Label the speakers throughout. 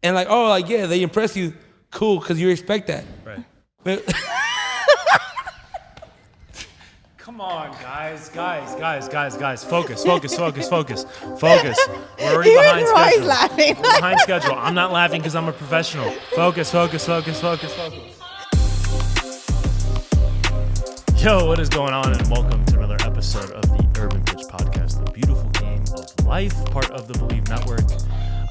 Speaker 1: And like, oh, like, yeah, they impress you. Cool, because you expect that.
Speaker 2: Right.
Speaker 1: But
Speaker 2: Come on, guys. Focus. We're already behind
Speaker 3: Even Roy's
Speaker 2: schedule.
Speaker 3: laughing.
Speaker 2: We're behind schedule. I'm not laughing because I'm a professional. Focus. Yo, what is going on? And welcome to another episode of the Urban Pitch Podcast, the beautiful game of life, part of the Believe Network.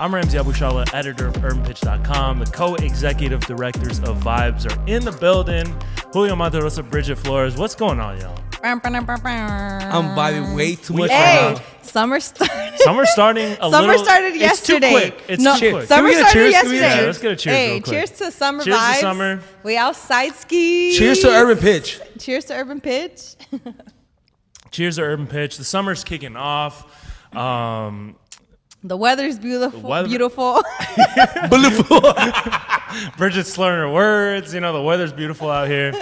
Speaker 2: I'm Ramsey Abushala, editor of UrbanPitch.com. The co-executive directors of Vibes are in the building. Julio Monterosa, Bridget Flores. What's going on, y'all?
Speaker 1: I'm vibing way too much
Speaker 3: Hey,
Speaker 1: right now.
Speaker 3: summer started.
Speaker 2: Summer starting a little.
Speaker 3: Summer started yesterday.
Speaker 2: It's too quick. It's too quick.
Speaker 3: Summer
Speaker 1: Can we get a
Speaker 3: started
Speaker 1: cheers?
Speaker 3: yesterday.
Speaker 1: Can we get a
Speaker 2: Yeah, let's get a cheers
Speaker 3: Hey,
Speaker 2: real quick.
Speaker 3: cheers to summer
Speaker 2: Cheers to
Speaker 3: vibes.
Speaker 2: summer.
Speaker 3: We outside ski.
Speaker 1: Cheers to Urban Pitch.
Speaker 3: Cheers to Urban Pitch.
Speaker 2: Cheers to Urban Pitch. The summer's kicking off.
Speaker 3: The weather's beautiful. Beautiful.
Speaker 1: Beautiful.
Speaker 2: Bridget's slurring her words. You know, the weather's beautiful out here.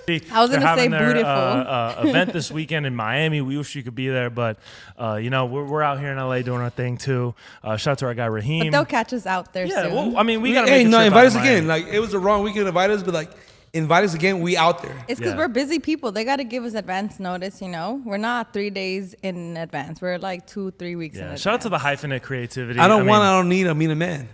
Speaker 3: I was gonna say
Speaker 2: their,
Speaker 3: beautiful.
Speaker 2: event this weekend in Miami. We wish you could be there, but you know, we're out here in LA doing our thing too. Shout out to our guy Raheem.
Speaker 3: But they'll catch us out there
Speaker 2: Yeah,
Speaker 3: soon.
Speaker 2: well, I mean, we gotta
Speaker 1: Hey,
Speaker 2: make a
Speaker 1: no,
Speaker 2: trip
Speaker 1: invite
Speaker 2: out
Speaker 1: us
Speaker 2: to
Speaker 1: again.
Speaker 2: Miami.
Speaker 1: Like, it was the wrong weekend to invite us, but like, invite us again. We out there.
Speaker 3: It's because
Speaker 2: Yeah.
Speaker 3: we're busy people. They got to give us advance notice, you know? We're not 3 days in advance. We're like 2-3 weeks in
Speaker 2: Yeah,
Speaker 3: advance.
Speaker 2: shout out to the hyphenate creativity.
Speaker 1: I don't
Speaker 2: mean,
Speaker 1: need. I mean a man.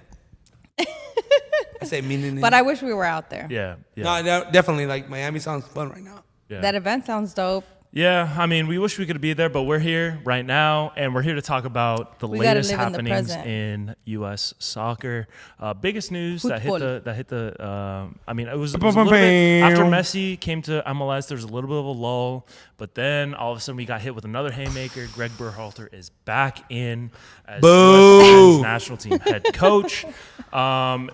Speaker 1: I say meaning.
Speaker 3: But I wish we were out there.
Speaker 2: Yeah.
Speaker 1: No, definitely. Like, Miami sounds fun right now.
Speaker 2: Yeah.
Speaker 3: That event sounds dope.
Speaker 2: Yeah, I mean, we wish we could be there, but we're here right now, and we're here to talk about the
Speaker 3: We gotta
Speaker 2: latest
Speaker 3: live in the
Speaker 2: happenings
Speaker 3: present.
Speaker 2: in U.S. soccer. Biggest news
Speaker 3: Football.
Speaker 2: that hit the. I mean, it was a little bit after Messi came to MLS. There was a little bit of a lull, but then all of a sudden we got hit with another haymaker. Gregg Berhalter is back in as
Speaker 1: Boo.
Speaker 2: U.S. men's national team head coach.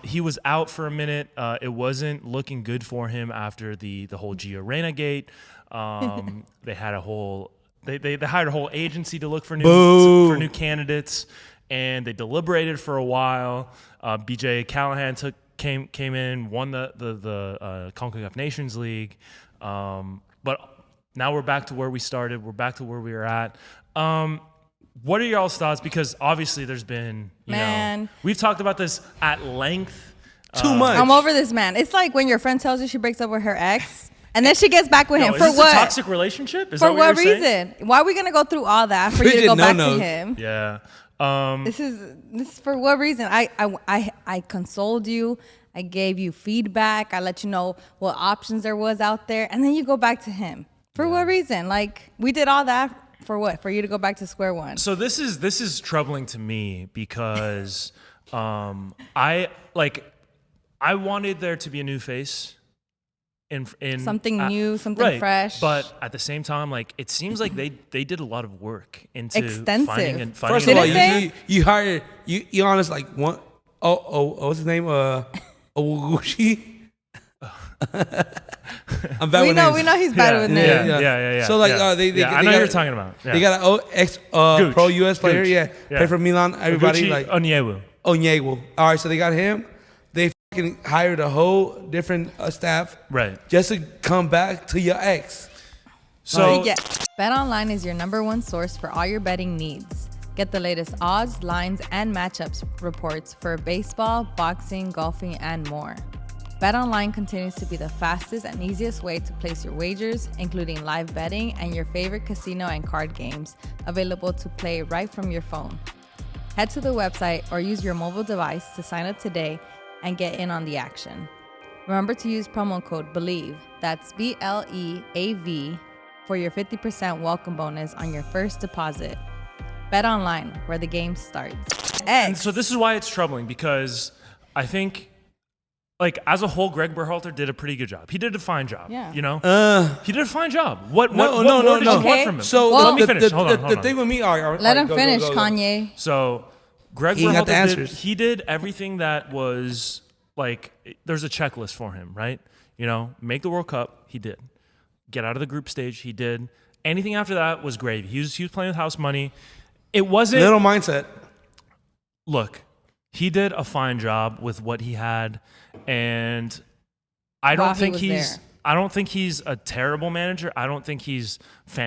Speaker 2: He was out for a minute. It wasn't looking good for him after the whole Gio Reyna gate. They had a whole they hired a whole agency to look for new candidates, and they deliberated for a while. BJ Callahan came in, won the CONCACAF Nations League, but now we're back to where we started. We're back to where we were at. What are y'all's thoughts? Because obviously there's been you know we've talked about this at length.
Speaker 1: Too much.
Speaker 3: I'm over this man. It's like when your friend tells you she breaks up with her ex, and then she gets back with him.
Speaker 2: Is
Speaker 3: For
Speaker 2: this
Speaker 3: what?
Speaker 2: a toxic relationship? Is
Speaker 3: For
Speaker 2: that
Speaker 3: what
Speaker 2: you're saying?
Speaker 3: reason? Why are we gonna go through all that for you to
Speaker 1: Bridget
Speaker 3: go back
Speaker 1: no-nos.
Speaker 3: to him?
Speaker 2: Yeah.
Speaker 3: This is for what reason? I consoled you. I gave you feedback. I let you know what options there was out there, and then you go back to him. For what reason? Like, we did all that for what? For you to go back to square one.
Speaker 2: So this is troubling to me because I wanted there to be a new face in
Speaker 3: Something new, something
Speaker 2: right,
Speaker 3: fresh.
Speaker 2: But at the same time, like, it seems like they did a lot of work into
Speaker 3: Extensive.
Speaker 2: finding
Speaker 1: First of all,
Speaker 3: Didn't they?
Speaker 1: you hired you honest like one what's his name? Owuguchi. I'm bad
Speaker 3: we
Speaker 1: with
Speaker 3: know
Speaker 1: names.
Speaker 3: he's bad with names.
Speaker 2: Yeah.
Speaker 1: So, like,
Speaker 2: yeah.
Speaker 1: they
Speaker 2: I know
Speaker 1: got-
Speaker 2: who you're talking about. Yeah.
Speaker 1: They got an pro US player,
Speaker 2: Gooch.
Speaker 1: yeah.
Speaker 2: Yeah.
Speaker 1: Play for Milan. Everybody
Speaker 2: Gucci
Speaker 1: like
Speaker 2: Onyewu.
Speaker 1: Onyewu. All right, so they got him. They fucking hired a whole different staff,
Speaker 2: Right.
Speaker 1: just to come back to your ex.
Speaker 2: So
Speaker 3: Yeah. BetOnline is your #1 source for all your betting needs. Get the latest odds, lines, and matchups reports for baseball, boxing, golfing, and more. BetOnline continues to be the fastest and easiest way to place your wagers, including live betting and your favorite casino and card games, available to play right from your phone. Head to the website or use your mobile device to sign up today and get in on the action. Remember to use promo code BELIEVE, that's BLEAV, for your 50% welcome bonus on your first deposit. BetOnline, where the game starts.
Speaker 2: And so this is why it's troubling, because I think, like, as a whole, Gregg Berhalter did a pretty good job. He did a fine job.
Speaker 3: Yeah.
Speaker 2: You know, he did a fine job. What
Speaker 1: No,
Speaker 2: more did you
Speaker 3: Okay.
Speaker 2: want from him?
Speaker 1: So
Speaker 3: Well,
Speaker 2: let me finish. Hold on.
Speaker 1: The thing with me, all right,
Speaker 3: Let him
Speaker 1: go,
Speaker 3: finish,
Speaker 1: go, go.
Speaker 3: Kanye.
Speaker 2: So Gregg
Speaker 1: He ain't got the
Speaker 2: Berhalter
Speaker 1: answers.
Speaker 2: he did everything that was, like, there's a checklist for him, right? You know, make the World Cup, he did. Get out of the group stage, he did. Anything after that was gravy. He was playing with house money. It wasn't.
Speaker 1: Little mindset.
Speaker 2: Look, he did a fine job with what he had, and I don't
Speaker 3: While he
Speaker 2: think
Speaker 3: was
Speaker 2: he's.
Speaker 3: there.
Speaker 2: I don't think he's a terrible manager. I don't think he's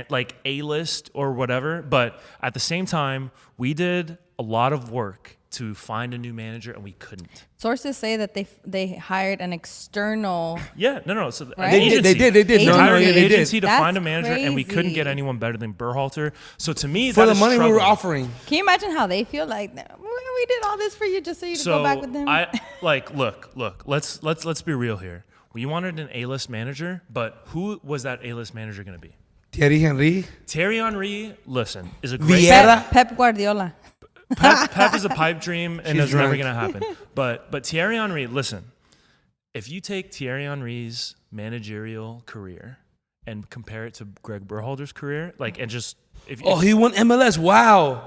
Speaker 2: like A-list or whatever. But at the same time, we did a lot of work to find a new manager, and we couldn't.
Speaker 3: Sources say that they hired an external.
Speaker 2: Yeah, no. So
Speaker 3: Right?
Speaker 1: They
Speaker 2: agency.
Speaker 1: did.
Speaker 2: They hired an
Speaker 1: they
Speaker 2: agency
Speaker 1: did.
Speaker 2: to
Speaker 3: That's
Speaker 2: find a manager, and we couldn't get
Speaker 3: crazy.
Speaker 2: anyone better than Berhalter. So to me,
Speaker 1: For
Speaker 2: that
Speaker 1: the
Speaker 2: is
Speaker 1: money we were
Speaker 2: troubling.
Speaker 1: offering.
Speaker 3: Can you imagine how they feel? Like, we did all this for you just so you could
Speaker 2: So
Speaker 3: go back with them.
Speaker 2: look. Let's be real here. We wanted an A-list manager, but who was that A-list manager going to be?
Speaker 1: Thierry Henry.
Speaker 2: Thierry Henry, listen, is a great
Speaker 1: Vieira.
Speaker 3: Pep Guardiola.
Speaker 2: Pep is a pipe dream, and
Speaker 1: She's
Speaker 2: it's never
Speaker 1: drunk.
Speaker 2: going to happen. But Thierry Henry, listen, if you take Thierry Henry's managerial career and compare it to Gregg Berhalter's career,
Speaker 1: Oh, he won MLS. Wow.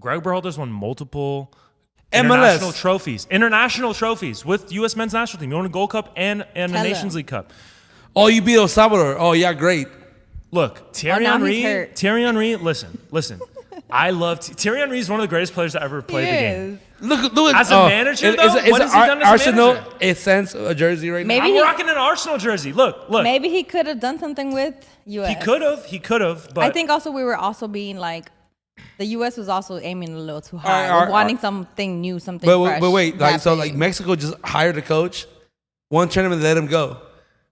Speaker 2: Gregg Berhalter's won multiple
Speaker 1: MLS.
Speaker 2: international trophies with U.S. men's national team. He won a Gold Cup and a
Speaker 3: Hello.
Speaker 2: Nations League Cup.
Speaker 1: Oh, you beat El Salvador. Oh, yeah, great.
Speaker 2: Look, Thierry
Speaker 3: now he's
Speaker 2: Henry.
Speaker 3: hurt.
Speaker 2: Thierry Henry. Listen. I love Thierry Henry is one of the greatest players that ever played the game.
Speaker 1: Look.
Speaker 2: As a manager, though, what has he done as a
Speaker 1: Arsenal,
Speaker 2: manager?
Speaker 1: it sends a jersey right
Speaker 3: Maybe
Speaker 2: I'm
Speaker 3: he-
Speaker 2: rocking an Arsenal jersey. Look.
Speaker 3: Maybe he could have done something with U.S.
Speaker 2: He could have. But
Speaker 3: I think also we were also being like, the U.S. was also aiming a little too high,
Speaker 1: All right,
Speaker 3: wanting something new, something
Speaker 1: now.
Speaker 3: fresh.
Speaker 1: But wait,
Speaker 3: that
Speaker 1: like so,
Speaker 3: big.
Speaker 1: like Mexico just hired a coach, one tournament, let him go.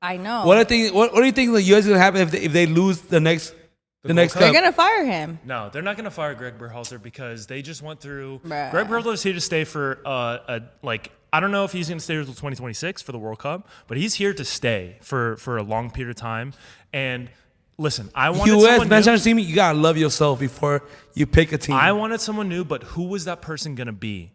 Speaker 3: I know.
Speaker 1: What do you think the U.S. is gonna happen if they lose the next
Speaker 3: They're
Speaker 1: cup?
Speaker 3: gonna fire him.
Speaker 2: no, they're not going to fire Gregg Berhalter because they just went through.
Speaker 3: Bruh.
Speaker 2: Gregg Berhalter is here to stay for I don't know if he's going to stay until 2026 for the World Cup, but he's here to stay for a long period of time. And listen, I wanted
Speaker 1: U.S.
Speaker 2: someone new.
Speaker 1: national team, you gotta love yourself before you pick a team.
Speaker 2: I wanted someone new, but who was that person going to be?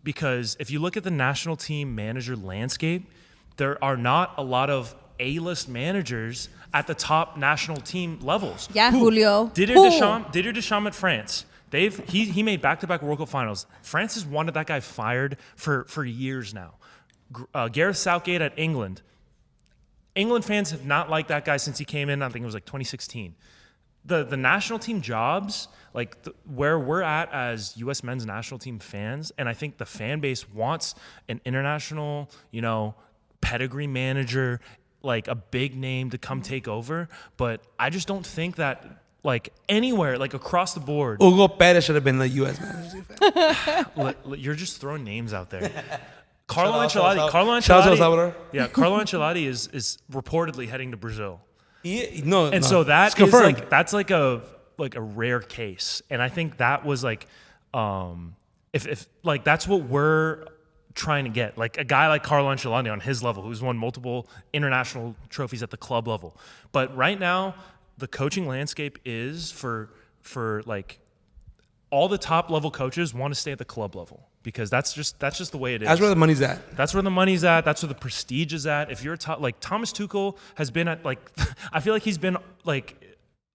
Speaker 2: Because if you look at the national team manager landscape, there are not a lot of A-list managers at the top national team levels.
Speaker 3: Yeah, Julio.
Speaker 2: Didier
Speaker 3: Who?
Speaker 2: Deschamps at France. He made back-to-back World Cup finals. France has wanted that guy fired for years now. Gareth Southgate at England. England fans have not liked that guy since he came in. I think it was like 2016. The national team jobs, where we're at as U.S. men's national team fans, and I think the fan base wants an international, pedigree manager, like a big name to come take over. But I just don't think that anywhere, across the board.
Speaker 1: Hugo Perez should have been the U.S. manager.
Speaker 2: You're just throwing names out there. Carlo
Speaker 1: Shout out
Speaker 2: Ancelotti.
Speaker 1: shout out to El Salvador.
Speaker 2: Yeah, Carlo Ancelotti is reportedly heading to Brazil.
Speaker 1: So
Speaker 2: That
Speaker 1: it's confirmed.
Speaker 2: that's like a rare case, and I think that was if that's what we're trying to get, a guy like Carlo Ancelotti on his level, who's won multiple international trophies at the club level. But right now, the coaching landscape is for all the top level coaches want to stay at the club level because that's just the way it is.
Speaker 1: That's where the money's at.
Speaker 2: That's where the money's at. That's where the prestige is at. If you're Thomas Tuchel has been at I feel like he's been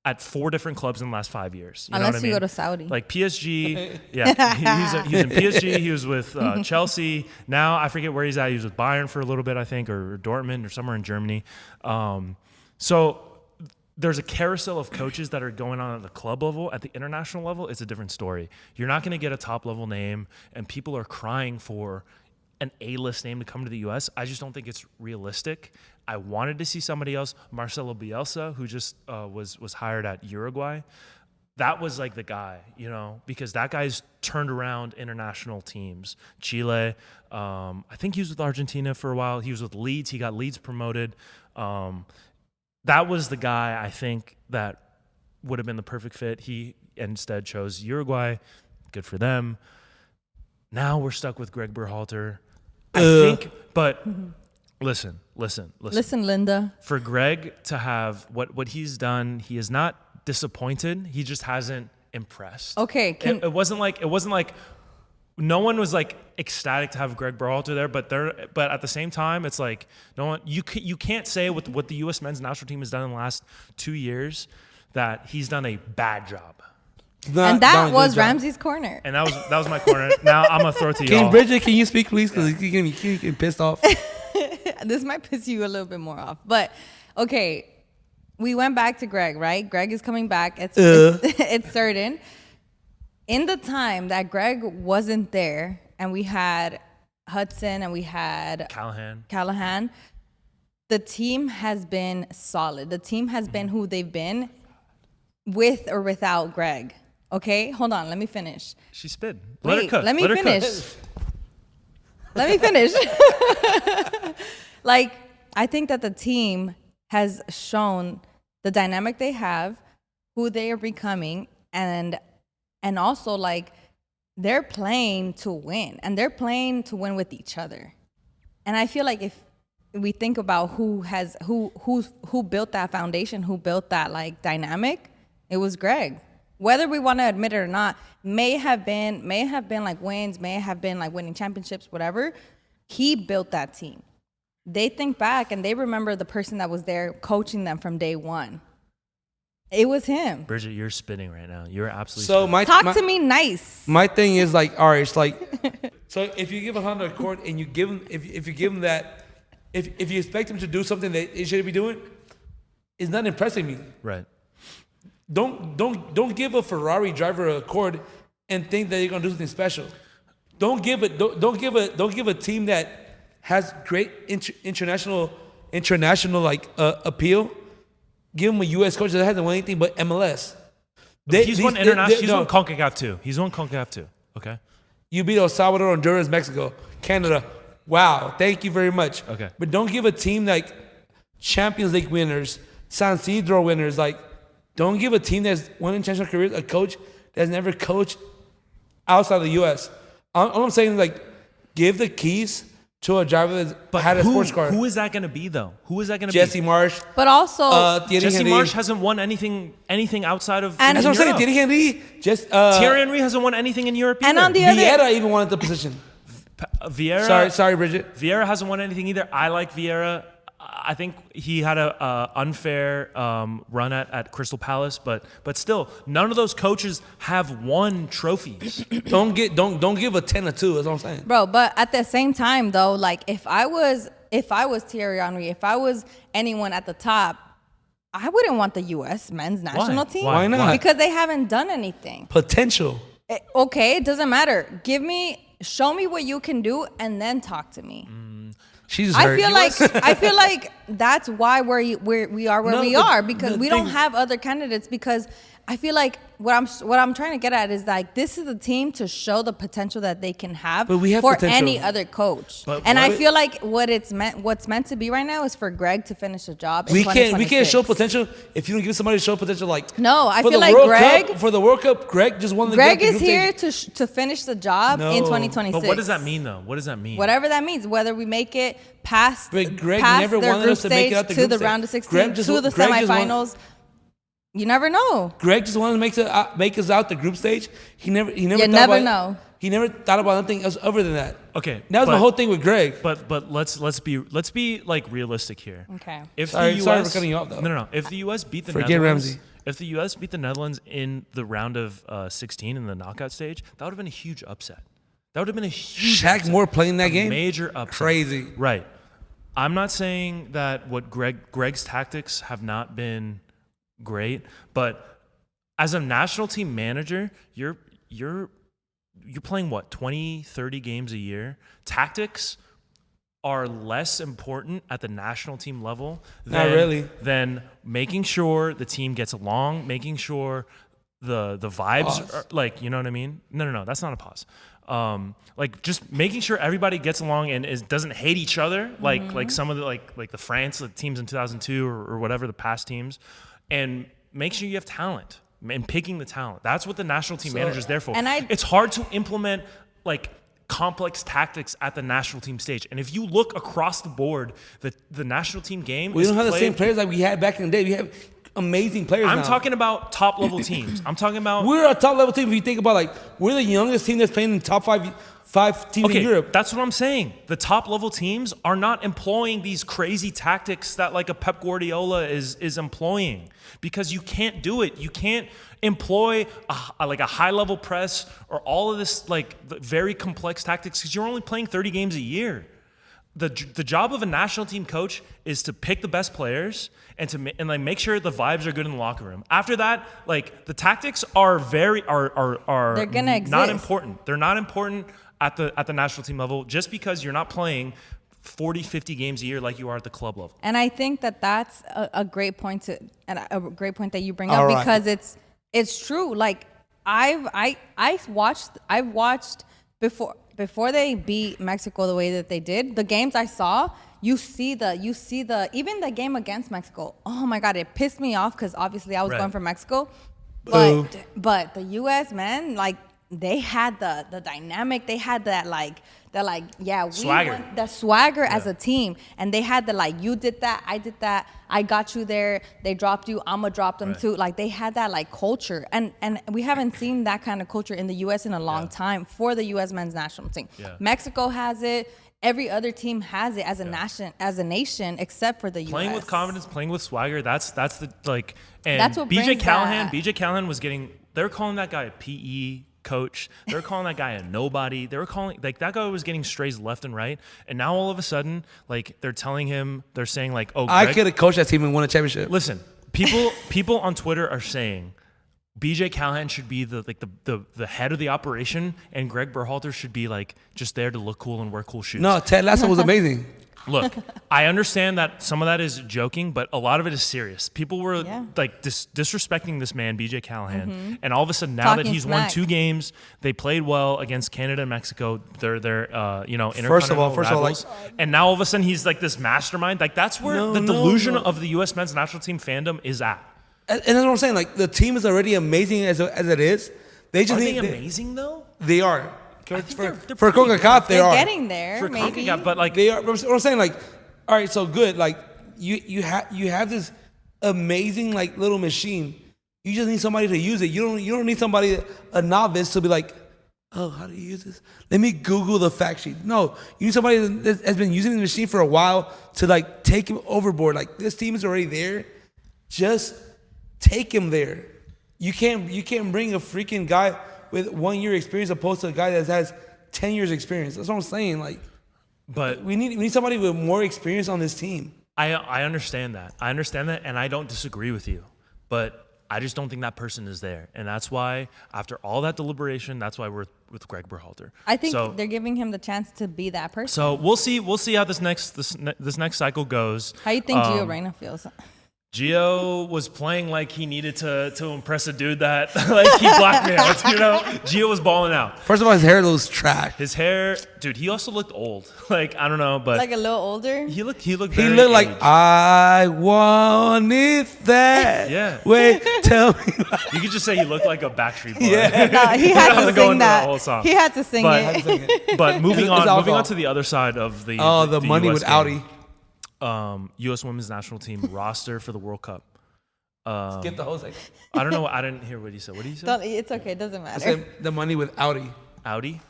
Speaker 2: at 4 different clubs in the last 5 years. You know
Speaker 3: Unless
Speaker 2: what I
Speaker 3: you
Speaker 2: mean?
Speaker 3: go to Saudi.
Speaker 2: PSG. Yeah, he was in PSG. He was with Chelsea. Now I forget where he's at. He was with Bayern for a little bit, I think, or Dortmund or somewhere in Germany. So there's a carousel of coaches that are going on at the club level. At the international level, it's a different story. You're not going to get a top-level name, and people are crying for an A-list name to come to the U.S. I just don't think it's realistic. I wanted to see somebody else, Marcelo Bielsa, who just was hired at Uruguay. That was the guy, because that guy's turned around international teams. Chile, I think he was with Argentina for a while. He was with Leeds. He got Leeds promoted. That was the guy I think that would have been the perfect fit. He instead chose Uruguay. Good for them. Now we're stuck with Gregg Berhalter. I think, but listen.
Speaker 3: Listen, Linda.
Speaker 2: For Gregg to have what he's done, he is not disappointed. He just hasn't impressed.
Speaker 3: Okay.
Speaker 2: It wasn't like no one was ecstatic to have Gregg Berhalter there, but at the same time, it's no one you can't say with what the U.S. men's national team has done in the last 2 years that he's done a bad job.
Speaker 3: And that was Ramsey's corner.
Speaker 2: And that was my corner. Now I'm gonna throw it to y'all.
Speaker 1: Bridget, can you speak, please? Because you're getting pissed off.
Speaker 3: This might piss you a little bit more off. But, okay, we went back to Gregg, right? Gregg is coming back. It's certain. In the time that Gregg wasn't there, and we had Hudson and we had Callahan, the team has been solid. The team has been who they've been with or without Gregg. Okay, hold on. Let me finish.
Speaker 2: She spit. Let her
Speaker 3: Wait,
Speaker 2: cook.
Speaker 3: let me
Speaker 2: her
Speaker 3: finish.
Speaker 2: cook.
Speaker 3: Let me finish. Like, I think that the team has shown the dynamic they have, who they are becoming, and also like they're playing to win, and they're playing to win with each other. And I feel like if we think about who built that foundation, who built that like dynamic, it was Gregg. Whether we want to admit it or not, may have been like wins, may have been like winning championships, whatever. He built that team. They think back and they remember the person that was there coaching them from day one. It was him.
Speaker 2: Bridget, you're spinning right now. You're absolutely
Speaker 1: So
Speaker 2: spinning.
Speaker 3: Talk to me nice.
Speaker 1: My thing is like, all right, it's like, so if you give a Honda Accord and you give him, if you give him that, if you expect him to do something that he shouldn't be doing, it's not impressing me.
Speaker 2: Right.
Speaker 1: Don't give a Ferrari driver a Accord and think that you're gonna do something special. Don't give a team that has great international like appeal. Give him a U.S. coach that hasn't won anything but MLS.
Speaker 2: He's won international. He's won CONCACAF too. He's won CONCACAF too. Okay.
Speaker 1: You beat El Salvador, Honduras, Mexico, Canada. Wow, thank you very much.
Speaker 2: Okay.
Speaker 1: But don't give a team like Champions League winners, San Isidro winners, like don't give a team that's won international careers a coach that's never coached outside the U.S. All I'm saying is like give the keys to a driver that had a sports car.
Speaker 2: Who is that going to be though? Who is that going to be?
Speaker 1: Jesse Marsh.
Speaker 3: But also,
Speaker 2: Jesse Marsh hasn't won anything outside of.
Speaker 3: And
Speaker 1: That's what I'm saying.
Speaker 2: Europe.
Speaker 1: Thierry Henry.
Speaker 2: Thierry Henry hasn't won anything in Europe either.
Speaker 3: And on the other,
Speaker 1: Vieira even wanted the position.
Speaker 2: Vieira.
Speaker 1: Sorry, Bridget.
Speaker 2: Vieira hasn't won anything either. I like Vieira. I think he had a unfair run at Crystal Palace, but still, none of those coaches have won trophies.
Speaker 1: Don't give a 10 or 2. That's what I'm saying.
Speaker 3: bro. But at the same time, though, like if I was Thierry Henry, if I was anyone at the top, I wouldn't want the U.S. men's national team.
Speaker 1: Why not?
Speaker 3: Because they haven't done anything.
Speaker 1: Potential.
Speaker 3: Okay, it doesn't matter. Show me what you can do, and then talk to me.
Speaker 1: She's
Speaker 3: I feel like that's why we are where we are, because we don't have other candidates. Because I feel like what I'm trying to get at is like this is the team to show the potential that they can have
Speaker 1: But we have
Speaker 3: for
Speaker 1: potential.
Speaker 3: any other coach. And I feel like what's meant to be right now is for Gregg to finish the job.
Speaker 1: We can't show potential if you don't give somebody to show potential. Like
Speaker 3: no, I
Speaker 1: for
Speaker 3: feel
Speaker 1: the
Speaker 3: like
Speaker 1: World
Speaker 3: Gregg
Speaker 1: Cup, for the World Cup, Gregg just won the
Speaker 3: Gregg
Speaker 1: group
Speaker 3: is here
Speaker 1: stage.
Speaker 3: to finish the job in 2026.
Speaker 2: But what does that mean though? What does that mean?
Speaker 3: Whatever that means, whether we make it past
Speaker 1: But Gregg
Speaker 3: past
Speaker 1: never
Speaker 3: their
Speaker 1: wanted
Speaker 3: group
Speaker 1: us to make it
Speaker 3: stage
Speaker 1: out the
Speaker 3: to
Speaker 1: group
Speaker 3: the
Speaker 1: stage.
Speaker 3: round of 16
Speaker 1: Gregg just
Speaker 3: to the
Speaker 1: Gregg just
Speaker 3: semifinals. You never know.
Speaker 1: Gregg just wanted to make us out the group stage. He never.
Speaker 3: You
Speaker 1: thought
Speaker 3: never
Speaker 1: about,
Speaker 3: know.
Speaker 1: He never thought about anything else other than that.
Speaker 2: Okay,
Speaker 1: that was the whole thing with Gregg.
Speaker 2: But let's be like realistic here.
Speaker 3: Okay.
Speaker 2: If
Speaker 1: Sorry
Speaker 2: the US,
Speaker 1: for cutting you off, though.
Speaker 2: No. If the US beat the
Speaker 1: Forget
Speaker 2: Netherlands,
Speaker 1: Ramsey.
Speaker 2: if the US beat the Netherlands in the round of 16 in the knockout stage, that would have been a huge upset. That would have been a huge.
Speaker 1: Shaq
Speaker 2: upset.
Speaker 1: Moore playing that game.
Speaker 2: Major upset.
Speaker 1: Crazy.
Speaker 2: Right. I'm not saying that what Gregg's tactics have not been great, but as a national team manager, you're playing what, 20, 30 games a year. Tactics are less important at the national team level than making sure the team gets along, making sure the vibes are, like, you know what I mean? No, that's not a pause. Like just making sure everybody gets along and doesn't hate each other, like some of the like the France the teams in 2002 or whatever the past teams, and make sure you have talent and picking the talent. That's what the national team manager is there for.
Speaker 3: And
Speaker 2: it's hard to implement like complex tactics at the national team stage. And if you look across the board, the national team game,
Speaker 1: We don't have the same players like we had back in the day. We have amazing players.
Speaker 2: I'm
Speaker 1: now.
Speaker 2: talking about top level teams. I'm talking about
Speaker 1: We're a top level team. If you think about like we're the youngest team that's playing in top five teams in Europe.
Speaker 2: That's what I'm saying. The top level teams are not employing these crazy tactics that like a Pep Guardiola is employing, because you can't do it. You can't employ a high level press or all of this like very complex tactics because you're only playing 30 games a year. The job of a national team coach is to pick the best players and like make sure the vibes are good in the locker room. After that, like the tactics are
Speaker 3: They're gonna exist.
Speaker 2: not important. They're not important at the national team level just because you're not playing 40, 50 games a year like you are at the club level.
Speaker 3: And I think that that's a great point that you bring up, because it's true. Like I've watched before they beat Mexico the way that they did. The games I saw, you see the even the game against Mexico. Oh my God, it pissed me off because obviously I was going for Mexico, but the U.S. man, like, they had the dynamic. They had that
Speaker 2: swagger.
Speaker 3: Won, the swagger as a team, and they had the like, you did that, I did that, I got you there. They dropped you, I'ma drop them too. Like, they had that like culture, and we haven't seen that kind of culture in the U.S. in a long time for the U.S. men's national team. Yeah. Mexico has it. Every other team has it as a nation, except for the U.S.
Speaker 2: Playing with confidence, playing with swagger. That's the like. And
Speaker 3: that's what
Speaker 2: BJ Callahan was getting. They're calling that guy a PE coach. They're calling that guy a nobody. They were calling, like, that guy was getting strays left and right. And now all of a sudden, like, they're saying like, oh,
Speaker 1: I could have coached that team and won a championship.
Speaker 2: Listen, people on Twitter are saying BJ Callahan should be the head of the operation, and Gregg Berhalter should be like just there to look cool and wear cool shoes.
Speaker 1: No, Ted Lasso was amazing.
Speaker 2: Look, I understand that some of that is joking, but a lot of it is serious. People were like disrespecting this man, BJ Callahan, and all of a sudden, now that he's won 2 games, they played well against Canada and Mexico. They're intercontinental
Speaker 1: First of all,
Speaker 2: rivals, and now all of a sudden he's like this mastermind. Like, that's where the delusion of the U.S. men's national team fandom is at.
Speaker 1: And that's what I'm saying. Like, the team is already amazing as it is. They just
Speaker 2: are they amazing though?
Speaker 1: They are.
Speaker 2: They're
Speaker 1: For CONCACAF, they are.
Speaker 3: They're getting there,
Speaker 2: for
Speaker 3: maybe.
Speaker 2: CONCACAF, but like
Speaker 1: They are. What I'm saying, like, all right, so good. Like, you have this amazing like little machine. You just need somebody to use it. You don't need somebody, a novice, to be like, oh, how do you use this? Let me Google the fact sheet. No, you need somebody that has been using the machine for a while to like take him overboard. Like, this team is already there. Just take him there. You can't bring a freaking guy with 1 year experience opposed to a guy that has 10 years experience. That's what I'm saying. Like,
Speaker 2: but
Speaker 1: we need somebody with more experience on this team.
Speaker 2: I understand that. And I don't disagree with you. But I just don't think that person is there. And that's why, after all that deliberation, that's why we're with Gregg Berhalter.
Speaker 3: I think they're giving him the chance to be that person.
Speaker 2: So we'll see how this next cycle goes.
Speaker 3: How do you think Gio Reyna feels?
Speaker 2: Gio was playing like he needed to impress a dude that like he blackmailed, you know? Gio was balling out.
Speaker 1: First of all, his hair looks trash.
Speaker 2: His hair, dude, he also looked old. Like, I don't know, but
Speaker 3: like a little older?
Speaker 2: He looked
Speaker 1: He
Speaker 2: very
Speaker 1: looked like,
Speaker 2: aged.
Speaker 1: I want it that.
Speaker 2: Yeah.
Speaker 1: Wait, tell me.
Speaker 2: You could just say he looked like a Backstreet Boy.
Speaker 1: Yeah.
Speaker 3: No, he had to
Speaker 2: Go
Speaker 3: sing
Speaker 2: into
Speaker 3: that.
Speaker 2: the whole song.
Speaker 3: He had to sing it.
Speaker 2: But moving
Speaker 1: alcohol.
Speaker 2: on to the other side of the
Speaker 1: The money
Speaker 2: US
Speaker 1: with
Speaker 2: game.
Speaker 1: Audi.
Speaker 2: U.S. women's national team roster for the World Cup.
Speaker 1: Skip the whole second.
Speaker 2: I don't know. I didn't hear what he said. What did he say?
Speaker 3: It's okay. It doesn't
Speaker 1: I
Speaker 3: matter.
Speaker 1: said the money with Audi.
Speaker 2: Audi?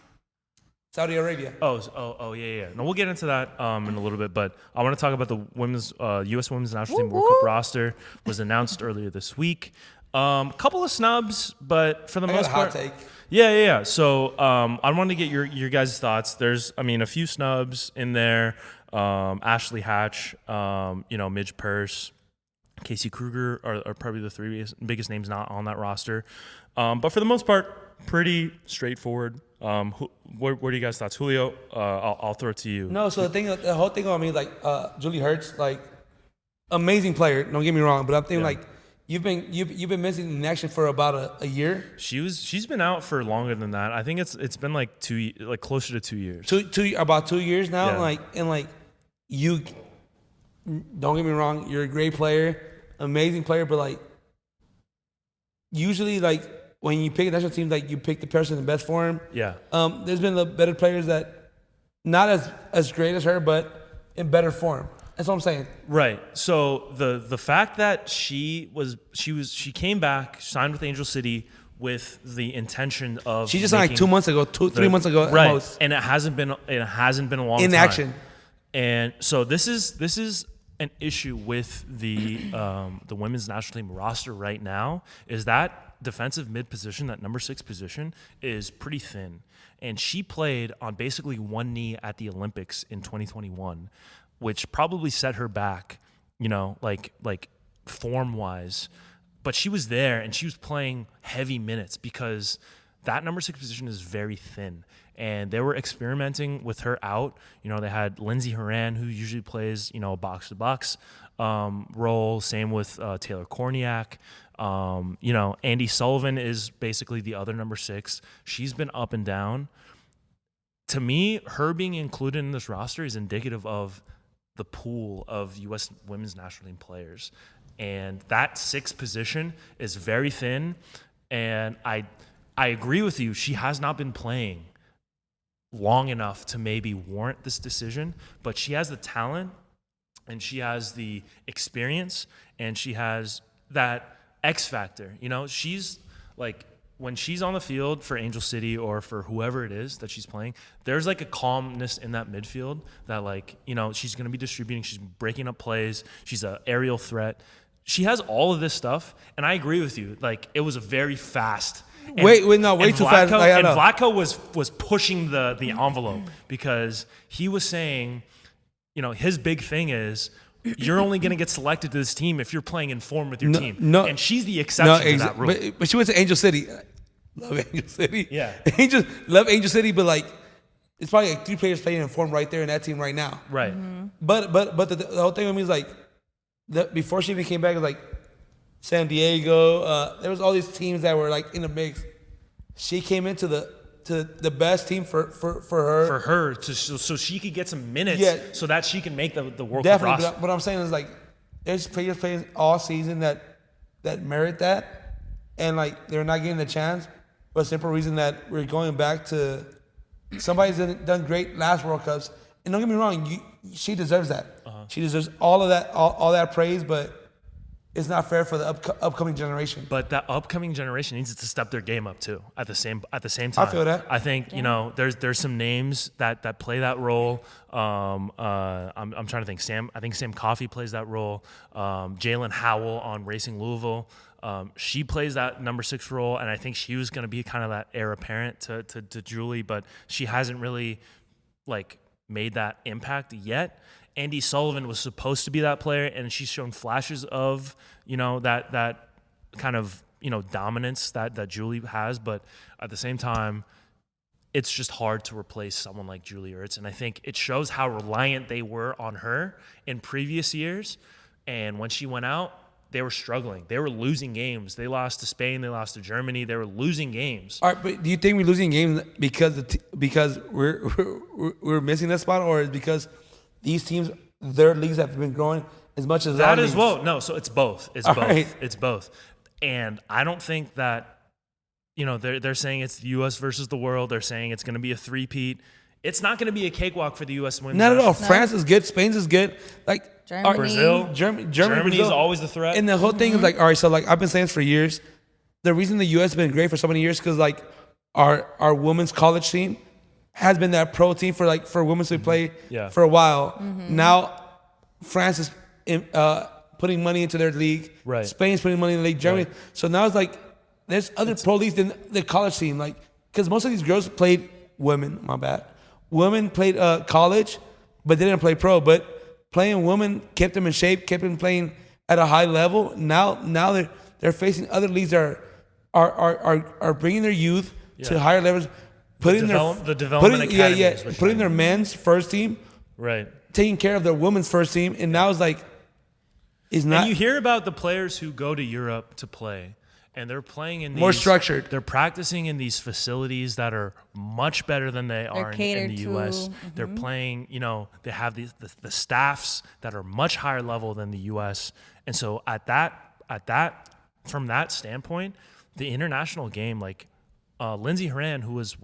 Speaker 1: Saudi Arabia.
Speaker 2: Oh, yeah. No, we'll get into that in a little bit, but I want to talk about the women's U.S. women's national team World Cup roster. Was announced earlier this week. Couple of snubs, but for the most part,
Speaker 1: hot take.
Speaker 2: Yeah. So I wanted to get your guys' thoughts. There's, a few snubs in there. Ashley Hatch, Midge Purse, Casey Kruger are probably the 3 biggest names not on that roster. But for the most part, pretty straightforward. What are you guys' thoughts? Julio, I'll throw it to you.
Speaker 1: No, so the whole thing on me, like, Julie Hurts, like, amazing player. Don't get me wrong, but I'm thinking like you've been missing in action for about a year.
Speaker 2: She's been out for longer than that. I think it's been like closer to 2 years.
Speaker 1: About 2 years now.
Speaker 2: Yeah.
Speaker 1: You don't get me wrong, you're a great player, amazing player, but like usually like when you pick a national team, like you pick the person in the best form.
Speaker 2: Yeah.
Speaker 1: There's been the better players that not as great as her, but in better form. That's what I'm saying.
Speaker 2: Right. So the fact that she came back, signed with Angel City with the intention of
Speaker 1: she just signed like 2 months ago, 3 months ago,
Speaker 2: right?
Speaker 1: At most.
Speaker 2: And it hasn't been a long
Speaker 1: in
Speaker 2: time.
Speaker 1: action.
Speaker 2: And so this is an issue with the women's national team roster right now, is that defensive mid position, that number 6 position, is pretty thin. And she played on basically one knee at the Olympics in 2021, which probably set her back, like form wise. But she was there and she was playing heavy minutes because that number 6 position is very thin. And they were experimenting with her out. They had Lindsey Horan, who usually plays, a box-to-box role. Same with Taylor Korniak. Andy Sullivan is basically the other number 6. She's been up and down. To me, her being included in this roster is indicative of the pool of U.S. women's national team players. And that 6th position is very thin. And I agree with you. She has not been playing long enough to maybe warrant this decision, but she has the talent and she has the experience and she has that X factor. She's like, when she's on the field for Angel City or for whoever it is that she's playing, there's like a calmness in that midfield that she's going to be distributing. She's breaking up plays. She's an aerial threat. She has all of this stuff. And I agree with you. Like, it was a very fast.
Speaker 1: Way too fast.
Speaker 2: And Vlatko was pushing the envelope because he was saying, his big thing is, you're only going to get selected to this team if you're playing in form with your team. And she's the exception to that rule.
Speaker 1: But she went to Angel City. Love Angel City.
Speaker 2: Yeah.
Speaker 1: Love Angel City, but like, it's probably like 3 players playing in form right there in that team right now.
Speaker 2: Right.
Speaker 3: Mm-hmm.
Speaker 1: But the whole thing with me is like, before she even came back, it was like San Diego. There was all these teams that were like in the mix. She came into the best team for her.
Speaker 2: For her, so she could get some minutes so that she can make the World Cup
Speaker 1: Definitely,
Speaker 2: roster.
Speaker 1: but what I'm saying is like, there's players playing all season that merit that, and like they're not getting the chance. For a simple reason that we're going back to somebody's done great last World Cups, and don't get me wrong, she deserves that. She deserves all of that, all that praise, but it's not fair for the upcoming generation.
Speaker 2: But that upcoming generation needs to step their game up too at the same time.
Speaker 1: I feel that.
Speaker 2: I think there's some names that play that role. I'm trying to think. I think Sam Coffey plays that role. Jalen Howell on Racing Louisville. She plays that number 6 role, and I think she was going to be kind of that heir apparent to Julie, but she hasn't really like made that impact yet. Andy Sullivan was supposed to be that player, and she's shown flashes of, that kind of, dominance that Julie has. But at the same time, it's just hard to replace someone like Julie Ertz. And I think it shows how reliant they were on her in previous years. And when she went out, they were struggling. They were losing games. They lost to Spain. They lost to Germany. They were losing games.
Speaker 1: All right, but do you think we're losing games because we're missing that spot, or is because these teams, their leagues have been growing as much as
Speaker 2: that
Speaker 1: our
Speaker 2: as
Speaker 1: leagues?
Speaker 2: well? No, so it's both. It's
Speaker 1: All
Speaker 2: both.
Speaker 1: right.
Speaker 2: It's both. And I don't think that, they're saying it's the U.S. versus the world. They're saying it's going to be a three-peat. It's not going to be a cakewalk for the U.S. women's.
Speaker 1: Not at all.
Speaker 2: national.
Speaker 1: France is good. Spain is good. Like
Speaker 3: Germany.
Speaker 2: Brazil.
Speaker 1: Germany
Speaker 2: Germany is
Speaker 1: Brazil.
Speaker 2: always the threat.
Speaker 1: And the whole thing is like, all right, so like I've been saying this for years. The reason the U.S. has been great for so many years because like our women's college team has been that pro team for women to play for a while. Now France is putting money into their league.
Speaker 2: Right.
Speaker 1: Spain's putting money in the league. Germany.
Speaker 2: Right.
Speaker 1: So now it's like there's other pro leagues than the college team. Like because most of these girls played women. My bad. Women played college, but they didn't play pro. But playing women kept them in shape, kept them playing at a high level. Now they're facing other leagues that are bringing their youth to higher levels, putting
Speaker 2: the development academies,
Speaker 1: putting their men's first team,
Speaker 2: right,
Speaker 1: taking care of their women's first team, and now it's like it's not.
Speaker 2: And you hear about the players who go to Europe to play, and they're playing in
Speaker 1: more structured.
Speaker 2: They're practicing in these facilities that are much better than they are in the U.S. They're playing, they have the staffs that are much higher level than the U.S. And so from that standpoint, the international game, like Lindsey Horan, who was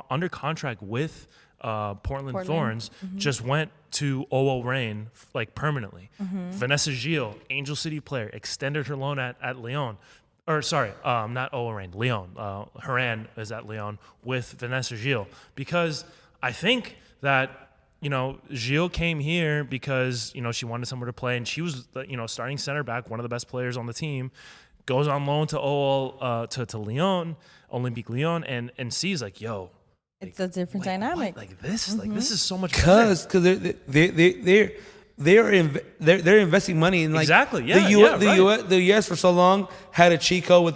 Speaker 2: under contract with Portland Thorns, just went to OL Reign like permanently. Vanessa Gilles, Angel City player, extended her loan at Lyon. Or sorry, not OL Reign, Lyon. Horan is at Lyon with Vanessa Gilles because I think that Gilles came here because she wanted somewhere to play, and she was starting center back, one of the best players on the team. Goes on loan to OL to Lyon, Olympique Lyon, and sees like, yo,
Speaker 3: it's a different dynamic.
Speaker 2: Like this, like this is so much
Speaker 1: because they're investing money in like
Speaker 2: exactly
Speaker 1: the US for so long had a cheat code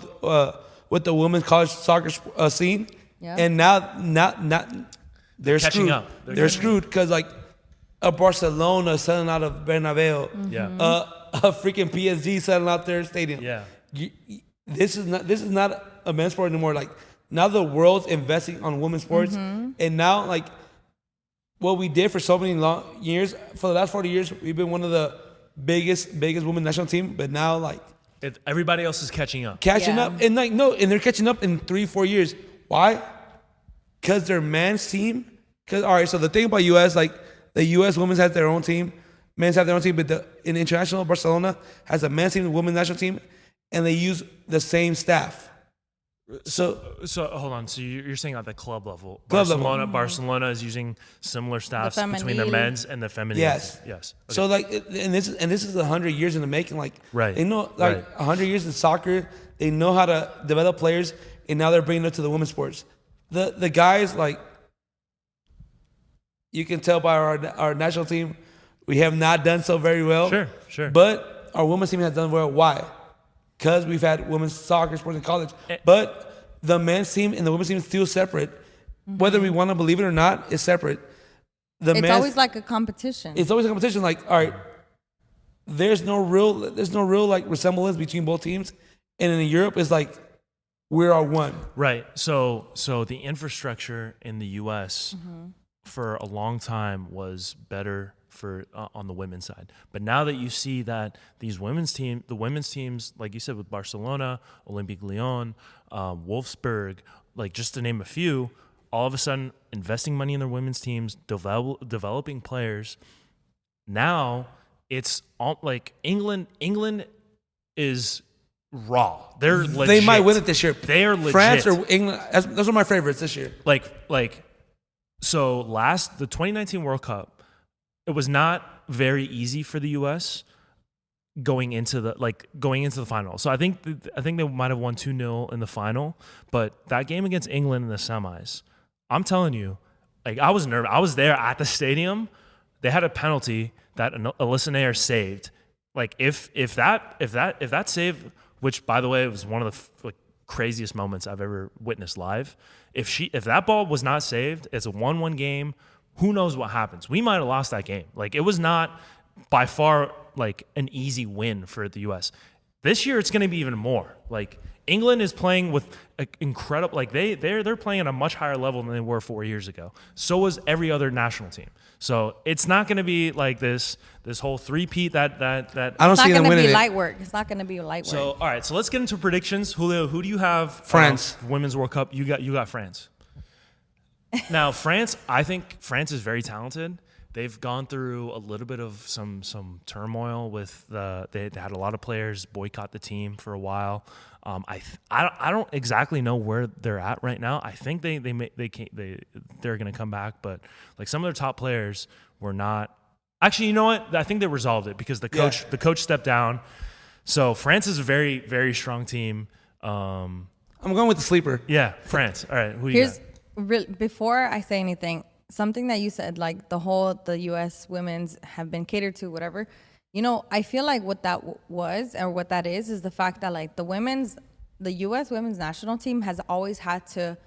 Speaker 1: with the women's college soccer scene, and now they're
Speaker 2: catching
Speaker 1: screwed.
Speaker 2: up.
Speaker 1: They're screwed because like a Barcelona selling out of Bernabeu, a freaking PSG selling out their stadium. this is not a men's sport anymore. Like now the world's investing on women's sports, and now like what we did for so many long years, for the last 40 years, we've been one of the biggest women's national team. But now like
Speaker 2: everybody else is catching up.
Speaker 1: And like and they're catching up in 3-4 years. Why? Because their men's team. Because all right, so the thing about US, like the US women's has their own team, men's have their own team, but in international, Barcelona has a men's team and women's national team, and they use the same staff. So
Speaker 2: hold on. So you're saying at the club level,
Speaker 1: level.
Speaker 2: Barcelona is using similar staffs between their men's and the feminine.
Speaker 1: Yes.
Speaker 2: Okay.
Speaker 1: So like, and this is 100 years in the making. Like,
Speaker 2: right.
Speaker 1: They know 100 years in soccer. They know how to develop players, and now they're bringing it to the women's sports. The guys, like, you can tell by our national team, we have not done so very well.
Speaker 2: Sure.
Speaker 1: But our women's team has done well. Why? Because we've had women's soccer sports in college. But the men's team and the women's team is still separate. Whether we want to believe it or not, it's separate.
Speaker 3: It's always like a competition.
Speaker 1: It's always a competition. Like, all right, there's no real like resemblance between both teams. And in Europe, it's like we're all one.
Speaker 2: Right. So the infrastructure in the U.S. For a long time was better for on the women's side. But now that you see that the women's teams, like you said, with Barcelona, Olympique Lyon, Wolfsburg, like just to name a few, all of a sudden investing money in their women's teams, developing players. Now it's all like England is raw. They're legit.
Speaker 1: They might win it this year.
Speaker 2: They are legit.
Speaker 1: France or England. Those are my favorites this year.
Speaker 2: So the 2019 World Cup, it was not very easy for the U.S. going into the final. So I think they might have won 2-0 in the final, but that game against England in the semis, I'm telling you, like I was nervous. I was there at the stadium. They had a penalty that Alyssa Nair saved. Like if that save, which by the way was one of the craziest moments I've ever witnessed live. If that ball was not saved, it's a 1-1 game. Who knows what happens? We might have lost that game. Like it was not by far like an easy win for the U.S. This year it's going to be even more. Like England is playing with incredible. Like they're playing at a much higher level than they were 4 years ago. So was every other national team. So it's not going to be like this whole three-peat that
Speaker 1: I don't see them winning.
Speaker 3: It's not going to be light work. It's not going to be light work.
Speaker 2: So all right, so let's get into predictions. Julio, who do you have?
Speaker 1: France.
Speaker 2: Women's World Cup. You got France. Now France, I think France is very talented. They've gone through a little bit of some turmoil with they had a lot of players boycott the team for a while. I don't exactly know where they're at right now. I think they're going to come back, but like some of their top players were not. Actually, you know what? I think they resolved it because the coach stepped down. So France is a very, very strong team.
Speaker 1: I'm going with the sleeper.
Speaker 2: Yeah, France. All right, who do you got?
Speaker 3: Before I say anything, something that you said, like the U.S. women's have been catered to, whatever. You know, I feel like what that was or what that is the fact that like the U.S. women's national team has always had to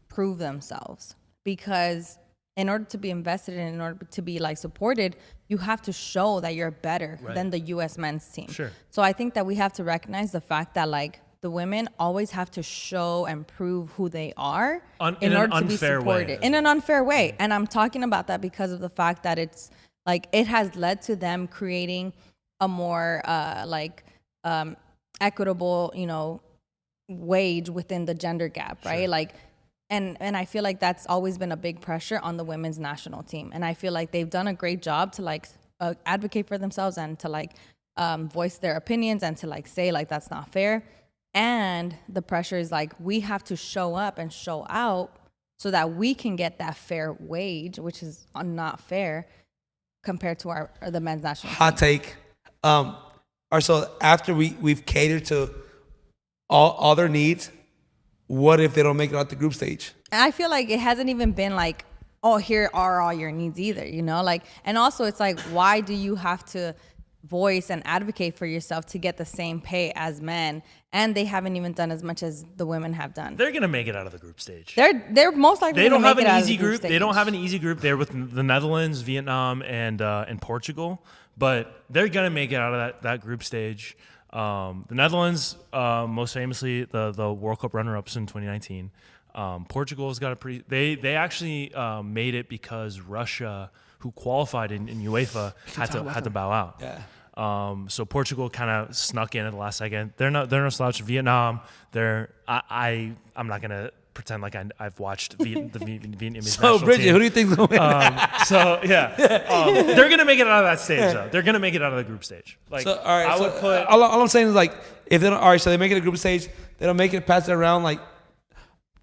Speaker 3: prove themselves because in order to be invested in order to be like supported, you have to show that you're better than the U.S. men's team.
Speaker 2: Sure.
Speaker 3: So I think that we have to recognize the fact that like the women always have to show and prove who they are in order to be supported in an unfair way. And I'm talking about that because of the fact that it's like it has led to them creating a more equitable, wage within the gender gap, right? Sure. Like, and I feel like that's always been a big pressure on the women's national team. And I feel like they've done a great job to like advocate for themselves and to like voice their opinions and to like say like that's not fair. And the pressure is like we have to show up and show out so that we can get that fair wage, which is not fair compared to the men's national team.
Speaker 1: Hot take. So after we've catered to all their needs, what if they don't make it out the group stage?
Speaker 3: And I feel like it hasn't even been like, oh, here are all your needs either, like, and also it's like, why do you have to voice and advocate for yourself to get the same pay as men? And they haven't even done as much as the women have done.
Speaker 2: They're gonna make it out of the group stage.
Speaker 3: They're most likely.
Speaker 2: They don't have an easy group. They don't have an easy group there with the Netherlands, Vietnam, and Portugal. But they're gonna make it out of that group stage. The Netherlands, most famously, the World Cup runner-ups in 2019. Portugal's got a pretty. They actually made it because Russia, who qualified in UEFA, had to bow out.
Speaker 1: Yeah.
Speaker 2: So Portugal kind of snuck in at the last second. They're no slouch. Vietnam, I'm not gonna pretend like I've watched the Vietnamese
Speaker 1: So
Speaker 2: national
Speaker 1: Bridget,
Speaker 2: team.
Speaker 1: who do you think's gonna win?
Speaker 2: So yeah, they're gonna make it out of that stage though. They're gonna make it out of the group stage. Like
Speaker 1: So, all right,
Speaker 2: I
Speaker 1: so,
Speaker 2: would put.
Speaker 1: all I'm saying is like if they don't, all right, so they make it a group stage, they don't make it past the round. Like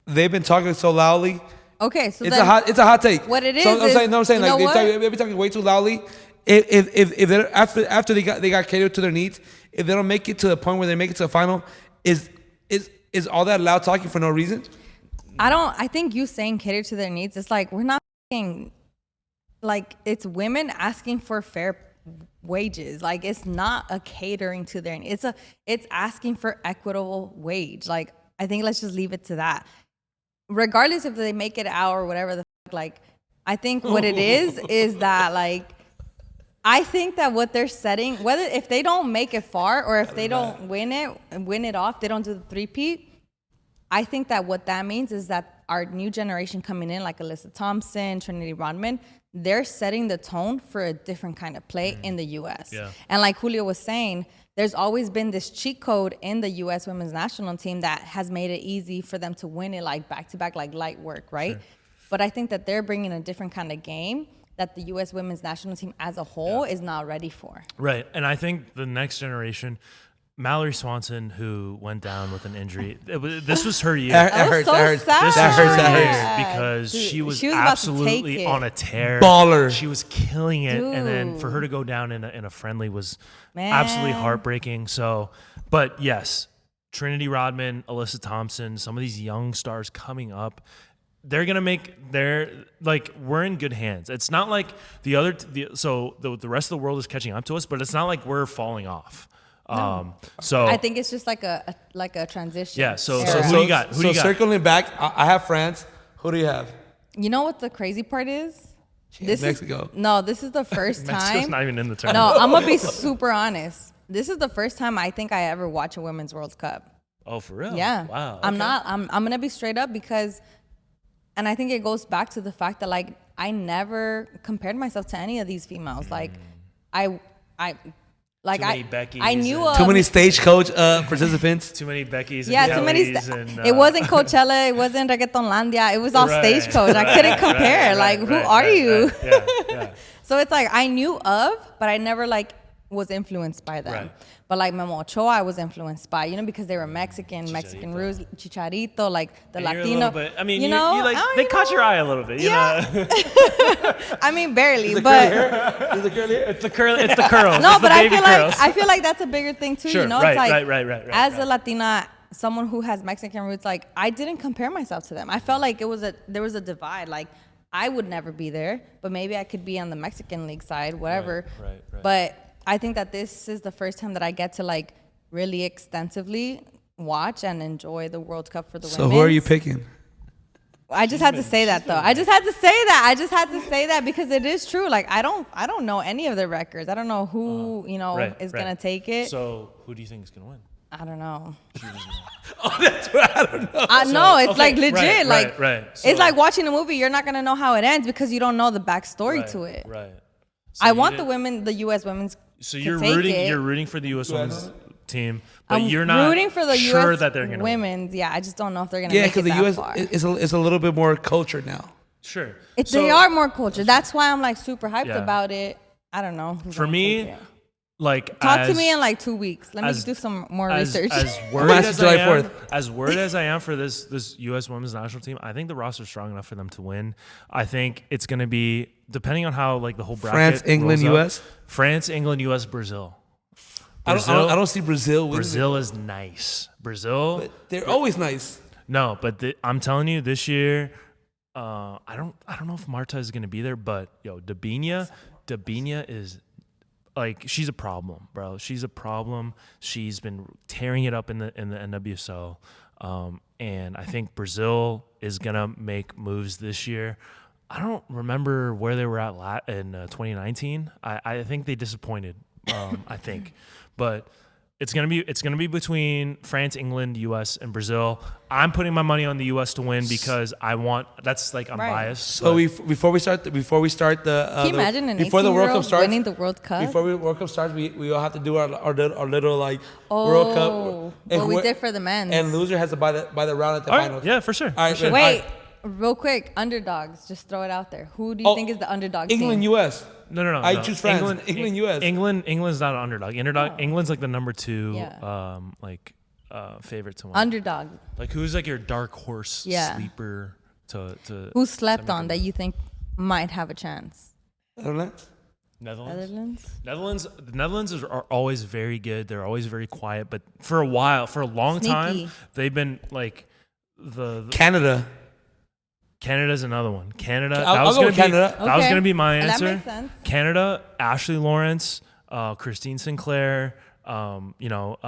Speaker 1: they've been talking so loudly.
Speaker 3: Okay, so
Speaker 1: It's
Speaker 3: then
Speaker 1: a hot take.
Speaker 3: what it
Speaker 1: So
Speaker 3: is
Speaker 1: I'm saying
Speaker 3: you know
Speaker 1: like
Speaker 3: what?
Speaker 1: they've been talking way too loudly. If they're after they got catered to their needs, if they don't make it to the point where they make it to the final, is all that loud talking for no reason?
Speaker 3: I think you saying cater to their needs, it's like we're not fucking, like it's women asking for fair wages. Like it's not a catering to their needs. It's asking for equitable wage. Like I think let's just leave it to that. Regardless if they make it out or whatever the fuck, like I think what it is that like I think that what they're setting, whether if they don't make it far or if they don't win it off, they don't do the three-peat. I think that what that means is that our new generation coming in, like Alyssa Thompson, Trinity Rodman, they're setting the tone for a different kind of play in the U.S.
Speaker 2: Yeah.
Speaker 3: And like Julio was saying, there's always been this cheat code in the U.S. women's national team that has made it easy for them to win it like back-to-back, like light work, right? Sure. But I think that they're bringing a different kind of game that the U.S. women's national team as a whole is not ready for.
Speaker 2: Right. And I think the next generation, Mallory Swanson, who went down with an injury, this was her year.
Speaker 1: That
Speaker 3: was
Speaker 1: hurts.
Speaker 3: so
Speaker 1: That hurts.
Speaker 3: sad.
Speaker 2: This
Speaker 1: That
Speaker 2: was
Speaker 1: hurts.
Speaker 2: her
Speaker 1: That
Speaker 2: year
Speaker 1: hurts.
Speaker 2: because
Speaker 3: Dude,
Speaker 2: she was
Speaker 3: she was about to
Speaker 2: absolutely
Speaker 3: take it.
Speaker 2: on a tear.
Speaker 1: Baller.
Speaker 2: She was killing it. And then for her to go down in a friendly was absolutely heartbreaking. So, but yes, Trinity Rodman, Alyssa Thompson, some of these young stars coming up, they're going to make we're in good hands. It's not like the rest of the world is catching up to us, but it's not like we're falling off. So
Speaker 3: I think it's just like a transition.
Speaker 2: Yeah, so
Speaker 3: era.
Speaker 2: who do you got? Who do you got?
Speaker 1: Circling back, I have France. Who do you have?
Speaker 3: You know what the crazy part is?
Speaker 1: Mexico.
Speaker 3: This is the first
Speaker 2: Mexico's
Speaker 3: time.
Speaker 2: not even in the tournament.
Speaker 3: No, I'm gonna be super honest. This is the first time I think I ever watch a women's World Cup.
Speaker 2: Oh, for real?
Speaker 3: Yeah.
Speaker 2: Wow.
Speaker 3: I'm
Speaker 2: okay.
Speaker 3: not. I'm gonna be straight up because, and I think it goes back to the fact that like I never compared myself to any of these females. Like I like
Speaker 2: Too many Beckys
Speaker 3: I knew
Speaker 2: and-
Speaker 3: of,
Speaker 1: Too many stagecoach participants.
Speaker 2: Too many Beckys. And
Speaker 3: yeah, too many.
Speaker 2: Kellys and,
Speaker 3: It wasn't Coachella. It wasn't Reggaetonlandia. It was all
Speaker 2: Right.
Speaker 3: stagecoach. I couldn't compare. Like, who are you?
Speaker 2: Yeah, yeah.
Speaker 3: So it's like I knew of, but I never like was influenced by them.
Speaker 2: Right.
Speaker 3: But like Memo Ochoa, I was influenced by, because they were Mexican roots, Chicharito, like the
Speaker 2: And you're a
Speaker 3: Latino.
Speaker 2: little bit- I mean,
Speaker 3: you know,
Speaker 2: you like
Speaker 3: I don't
Speaker 2: they
Speaker 3: even
Speaker 2: caught
Speaker 3: know.
Speaker 2: your eye a little bit. You
Speaker 3: Yeah.
Speaker 2: know?
Speaker 3: I mean, barely,
Speaker 1: Is
Speaker 3: but
Speaker 1: the curly hair?
Speaker 2: It's the curls. It's the curls.
Speaker 3: no,
Speaker 2: It's the
Speaker 3: but I
Speaker 2: baby
Speaker 3: feel
Speaker 2: curls.
Speaker 3: like that's a bigger thing too.
Speaker 2: Sure,
Speaker 3: You know,
Speaker 2: right,
Speaker 3: it's like
Speaker 2: right,
Speaker 3: as a
Speaker 2: right.
Speaker 3: Latina, someone who has Mexican roots, like I didn't compare myself to them. I felt like there was a divide. Like I would never be there, but maybe I could be on the Mexican league side, whatever.
Speaker 2: Right.
Speaker 3: But I think that this is the first time that I get to like really extensively watch and enjoy the World Cup for the women.
Speaker 1: So who are you picking?
Speaker 3: I just had to say that though. I just had to say that because it is true. Like I don't know any of their records. I don't know who is gonna take it.
Speaker 2: So who do you think is gonna win?
Speaker 3: I don't know.
Speaker 1: Oh, that's what I don't know.
Speaker 3: I know it's
Speaker 2: okay,
Speaker 3: like legit.
Speaker 2: right. So-
Speaker 3: It's like watching a movie. You're not gonna know how it ends because you don't know the backstory to it.
Speaker 2: Right.
Speaker 3: I want the U.S. women's.
Speaker 2: So
Speaker 3: to
Speaker 2: you're
Speaker 3: take
Speaker 2: rooting.
Speaker 3: it.
Speaker 2: You're rooting for the U.S. women's team, but
Speaker 3: I'm
Speaker 2: you're not
Speaker 3: rooting for the
Speaker 2: sure
Speaker 3: U.S.
Speaker 2: that they're gonna win.
Speaker 3: women's. Yeah, I just don't know if they're gonna
Speaker 1: Yeah,
Speaker 3: make it
Speaker 1: because the
Speaker 3: that
Speaker 1: U.S.
Speaker 3: far.
Speaker 1: is a little bit more cultured now.
Speaker 2: Sure.
Speaker 3: They are more culture. That's why I'm like super hyped
Speaker 2: Yeah.
Speaker 3: about it. I don't know. who's
Speaker 2: For
Speaker 3: gonna
Speaker 2: me,
Speaker 3: take it.
Speaker 2: like
Speaker 3: Talk to
Speaker 2: as-
Speaker 3: me in like 2 weeks. Let me
Speaker 2: as-
Speaker 3: do some more
Speaker 2: as,
Speaker 3: research.
Speaker 2: As
Speaker 1: I'm
Speaker 2: worried
Speaker 1: asking
Speaker 2: as
Speaker 1: July
Speaker 2: I am,
Speaker 1: 4th.
Speaker 2: as worried as I am for this U.S. women's national team, I think the roster's strong enough for them to win. I think it's going to be depending on how like the whole bracket.
Speaker 1: France, England,
Speaker 2: rolls up.
Speaker 1: US?
Speaker 2: France, England, U.S., Brazil.
Speaker 1: I don't see Brazil winning.
Speaker 2: Brazil is nice. Brazil.
Speaker 1: But they're always nice.
Speaker 2: No, but I'm telling you, this year, I don't know if Marta is going to be there, but Dabinia is. Like she's a problem, bro. She's a problem. She's been tearing it up in the NWSL, and I think Brazil is gonna make moves this year. I don't remember where they were at in 2019. I think they disappointed. I think, but It's gonna be between France, England, U.S., and Brazil. I'm putting my money on the U.S. to win because I'm
Speaker 3: Right.
Speaker 2: biased.
Speaker 1: So before we start the
Speaker 3: Can you imagine an
Speaker 1: before the World Cup
Speaker 3: 18-year-old
Speaker 1: starts,
Speaker 3: winning the World Cup?
Speaker 1: Before the World Cup starts, we all have to do our little like World Cup.
Speaker 3: What we did for the men.
Speaker 1: And loser has to buy the round at the
Speaker 2: all right,
Speaker 1: finals.
Speaker 2: yeah, for sure.
Speaker 1: All right,
Speaker 2: for sure.
Speaker 3: Wait, real quick, underdogs. Just throw it out there. Who do you think is the underdog
Speaker 1: England,
Speaker 3: team?
Speaker 1: U.S.
Speaker 2: No.
Speaker 1: I choose France. England, US.
Speaker 2: England's not an underdog. England's like the number 2,
Speaker 3: Yeah.
Speaker 2: favorite to win.
Speaker 3: Underdog.
Speaker 2: Like who's like your dark horse sleeper to
Speaker 3: Who slept on that you think might have a chance?
Speaker 1: Netherlands.
Speaker 2: The Netherlands are always very good. They're always very quiet, but for a long time, they've been like the Canada's another one. Canada.
Speaker 1: I'll go with Canada.
Speaker 2: That was gonna be my
Speaker 3: That
Speaker 2: answer.
Speaker 3: makes sense.
Speaker 2: Canada. Ashley Lawrence, Christine Sinclair, Wiedema,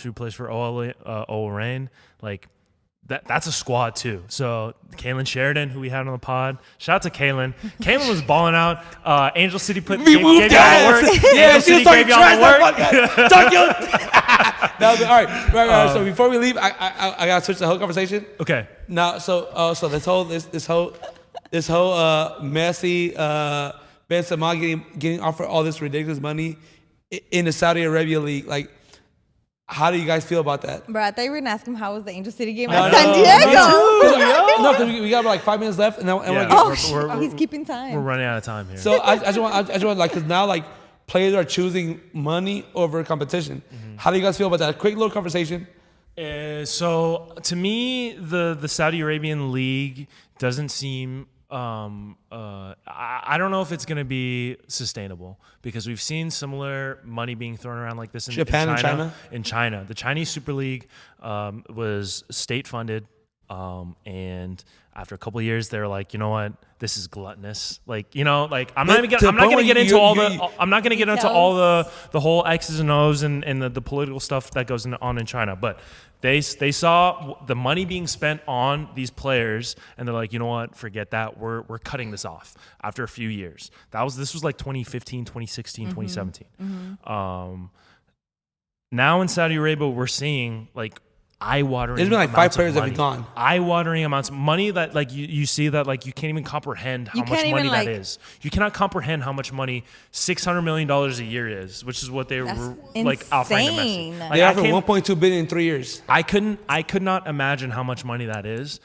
Speaker 2: who plays for O'Reilly. Like that's a squad too. So Kaylin Sheridan, who we had on the pod. Shout out to Kaylin. Kaylin was balling out. Angel City gave y'all the work.
Speaker 1: Yeah,
Speaker 2: Angel City gave y'all the work.
Speaker 1: All right. So before we leave, I gotta switch the whole conversation.
Speaker 2: Okay.
Speaker 1: Now, so this whole Messi, Benzema getting offered all this ridiculous money in the Saudi Arabia league. Like, how do you guys feel about that?
Speaker 3: Bro, I thought you were going to ask him how was the Angel City game
Speaker 1: No,
Speaker 3: at
Speaker 1: no,
Speaker 3: San
Speaker 1: no,
Speaker 3: Diego.
Speaker 1: No, because we got like 5 minutes left, and
Speaker 3: He's keeping time.
Speaker 2: We're running out of time here.
Speaker 1: So I just want like, because now like players are choosing money over competition.
Speaker 2: Mm-hmm.
Speaker 1: How do you guys feel about that? A quick little conversation.
Speaker 2: So to me, the Saudi Arabian league doesn't seem. I don't know if it's going to be sustainable because we've seen similar money being thrown around like this in
Speaker 1: Japan and China.
Speaker 2: In China, the Chinese Super League was state funded, and after a couple of years, they were like, you know what, this is gluttonous. Like, you know, like I'm not going to get into all the whole X's and O's and the political stuff that goes on in China, but they saw the money being spent on these players, and they're like, you know what, forget that. We're cutting this off after a few years. This was like 2015, 2016, 2017. Now in Saudi Arabia, we're seeing like eye-watering.
Speaker 1: There's been like 5 players that have gone.
Speaker 2: Eye-watering amounts of money that like you see that like you can't even comprehend how much money that is. You cannot comprehend how much money $600 million a year is, which is what they were like offering to Messi. Like,
Speaker 1: they offered $1.2 billion in 3 years.
Speaker 2: I could not imagine how much money that is,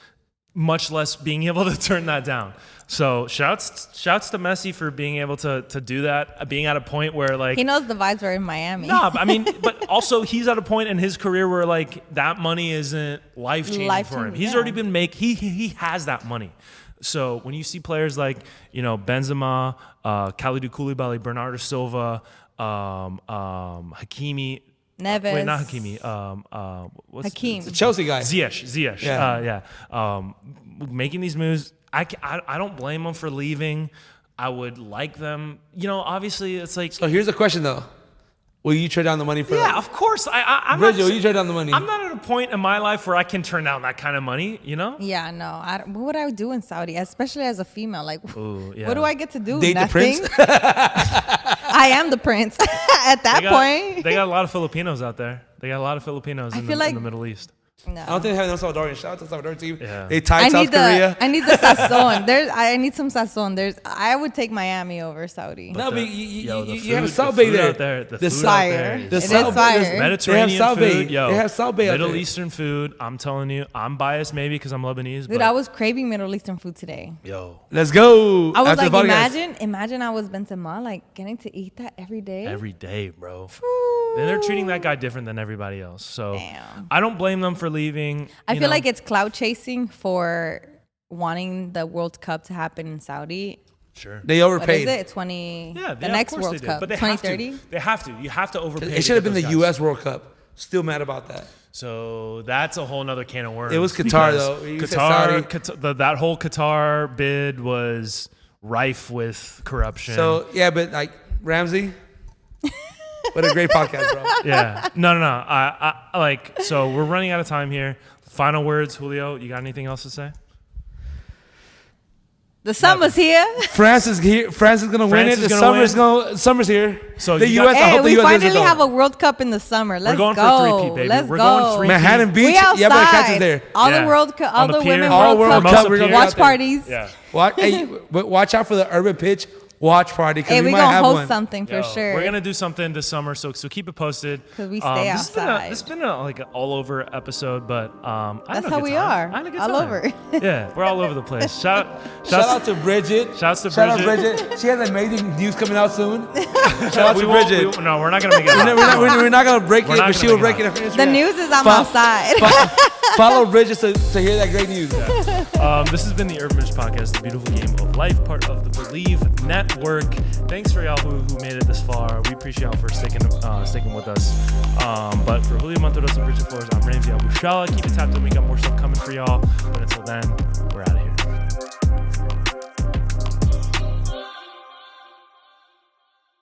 Speaker 2: much less being able to turn that down. So shouts to Messi for being able to do that, being at a point where like
Speaker 3: he knows the vibes are in Miami.
Speaker 2: No, I mean, but also he's at a point in his career where like that money isn't life changing for him. He's already been he has that money. So when you see players like, you know, Benzema, Kalidou Koulibaly, Bernardo Silva, Hakimi.
Speaker 3: Neves.
Speaker 2: Wait, not Hakimi. What's
Speaker 3: Hakeem.
Speaker 1: The Chelsea guy.
Speaker 2: Ziyech.
Speaker 1: Yeah.
Speaker 2: Making these moves, I don't blame them for leaving. I would like them. You know, obviously, it's like.
Speaker 1: So here's the question, though. Will you trade down the money for that?
Speaker 2: Yeah, of course. I'm
Speaker 1: Bridget, will you trade down the money?
Speaker 2: I'm not at a point in my life where I can turn down that kind of money, you know?
Speaker 3: Yeah, no. What would I do in Saudi, especially as a female? Like,
Speaker 2: Ooh, yeah.
Speaker 3: what do I get to do?
Speaker 1: Date
Speaker 3: Nothing.
Speaker 1: the prince?
Speaker 3: I am the prince at that point.
Speaker 2: They got a lot of Filipinos out there. They got a lot of Filipinos in the Middle East.
Speaker 3: No.
Speaker 1: I don't think they have no Salvadorian. Shout out to the Salvadorian team.
Speaker 2: Yeah.
Speaker 1: They tied South Korea.
Speaker 3: I need the sazon. I need some sazon. I would take Miami over Saudi.
Speaker 1: No, but
Speaker 2: the
Speaker 1: you have
Speaker 2: food-
Speaker 1: South
Speaker 2: the
Speaker 1: Bay
Speaker 2: food
Speaker 1: there.
Speaker 2: out there. The
Speaker 1: The
Speaker 2: food
Speaker 1: South-
Speaker 2: out there.
Speaker 3: It is
Speaker 1: South-
Speaker 3: fire.
Speaker 2: Mediterranean
Speaker 1: South Bay.
Speaker 2: food, yo.
Speaker 1: They have South Bay out
Speaker 2: Middle
Speaker 1: there.
Speaker 2: Eastern food. I'm telling you, I'm biased maybe because I'm Lebanese.
Speaker 3: Dude,
Speaker 2: but
Speaker 3: I was craving Middle Eastern food today.
Speaker 2: yo,
Speaker 1: Let's go.
Speaker 3: I was
Speaker 1: After
Speaker 3: like,
Speaker 1: the podcast.
Speaker 3: imagine I was Benzema, like getting to eat that every day.
Speaker 2: every day, bro. And they're treating that guy different than everybody else. So
Speaker 3: Damn.
Speaker 2: I don't blame them for leaving.
Speaker 3: I feel like it's cloud chasing for wanting the World Cup to happen in Saudi.
Speaker 2: sure.
Speaker 1: They
Speaker 3: What is
Speaker 1: overpaid.
Speaker 3: it?
Speaker 2: Yeah,
Speaker 3: The next World Cup,
Speaker 2: but they
Speaker 3: 2030.
Speaker 2: have to. They have to. You have to overpay.
Speaker 1: It should have been
Speaker 2: to
Speaker 1: the
Speaker 2: get those guys.
Speaker 1: U.S. World Cup. Still mad about that.
Speaker 2: So that's a whole nother can of worms.
Speaker 1: It was Qatar,
Speaker 2: because
Speaker 1: though. You said Saudi.
Speaker 2: That whole Qatar bid was rife with corruption.
Speaker 1: So, yeah, but like Ramsey, what a great podcast, bro.
Speaker 2: yeah, no. I like. So we're running out of time here. Final words, Julio. You got anything else to say?
Speaker 3: The summer's here.
Speaker 1: France is here. France is gonna win
Speaker 2: France
Speaker 1: it.
Speaker 2: is
Speaker 1: The
Speaker 2: gonna win.
Speaker 1: summer's here.
Speaker 2: So
Speaker 1: the
Speaker 2: you
Speaker 1: U.S.
Speaker 2: got-
Speaker 1: I
Speaker 3: Hey,
Speaker 1: hope the
Speaker 3: we
Speaker 1: U.S.
Speaker 3: finally
Speaker 1: doesn't
Speaker 3: have
Speaker 1: go.
Speaker 3: a World Cup in the summer. Let's
Speaker 2: going for
Speaker 3: go.
Speaker 2: Three-Peat, baby.
Speaker 3: Let's
Speaker 2: We're
Speaker 3: go.
Speaker 2: going Three-Peat.
Speaker 1: Manhattan Beach.
Speaker 3: We
Speaker 1: Yeah,
Speaker 3: outside.
Speaker 1: but I catch us there.
Speaker 3: All
Speaker 2: Yeah.
Speaker 3: the World Cup, all
Speaker 2: On the
Speaker 3: the women
Speaker 2: pier.
Speaker 1: All
Speaker 3: World
Speaker 1: World
Speaker 3: Cup.
Speaker 1: Cup. We're gonna be
Speaker 3: Watch
Speaker 1: out there.
Speaker 3: parties.
Speaker 2: Yeah.
Speaker 1: But watch out for the urban pitch watch party because
Speaker 3: Hey,
Speaker 1: we
Speaker 3: we
Speaker 1: might
Speaker 3: gonna
Speaker 1: have
Speaker 3: host
Speaker 1: one.
Speaker 3: something for
Speaker 2: Yo,
Speaker 3: sure.
Speaker 2: We're gonna do something this summer, so keep it posted.
Speaker 3: 'Cause we stay
Speaker 2: This
Speaker 3: outside.
Speaker 2: has been like an all over episode, but I had
Speaker 3: That's
Speaker 2: a
Speaker 3: how
Speaker 2: good
Speaker 3: we
Speaker 2: time.
Speaker 3: are.
Speaker 2: I had a good
Speaker 3: All
Speaker 2: time.
Speaker 3: over.
Speaker 2: Yeah, we're all over the place. Shout
Speaker 1: Shout out to Bridget.
Speaker 2: Shouts to
Speaker 1: Shout out
Speaker 2: Bridget.
Speaker 1: Bridget. She has amazing news coming out soon. Shout out to Bridget.
Speaker 2: No, we're not gonna make it.
Speaker 1: We're not gonna break
Speaker 2: We're
Speaker 1: it,
Speaker 2: not
Speaker 1: but
Speaker 2: gonna
Speaker 1: she will
Speaker 2: make
Speaker 1: break
Speaker 2: it
Speaker 1: it.
Speaker 3: The news is I'm
Speaker 1: Fo-
Speaker 3: outside.
Speaker 1: Follow Bridget to hear that great news.
Speaker 2: This has been the Urban Rich Podcast, the beautiful game of life, part of the Believe Network. Thanks for y'all who made it this far. We appreciate y'all for sticking with us. But for Julio Monteros and Bridget Flores, I'm Ramsey Abushala. Keep it tapped in. We got more stuff coming for y'all. But until then, we're out of here.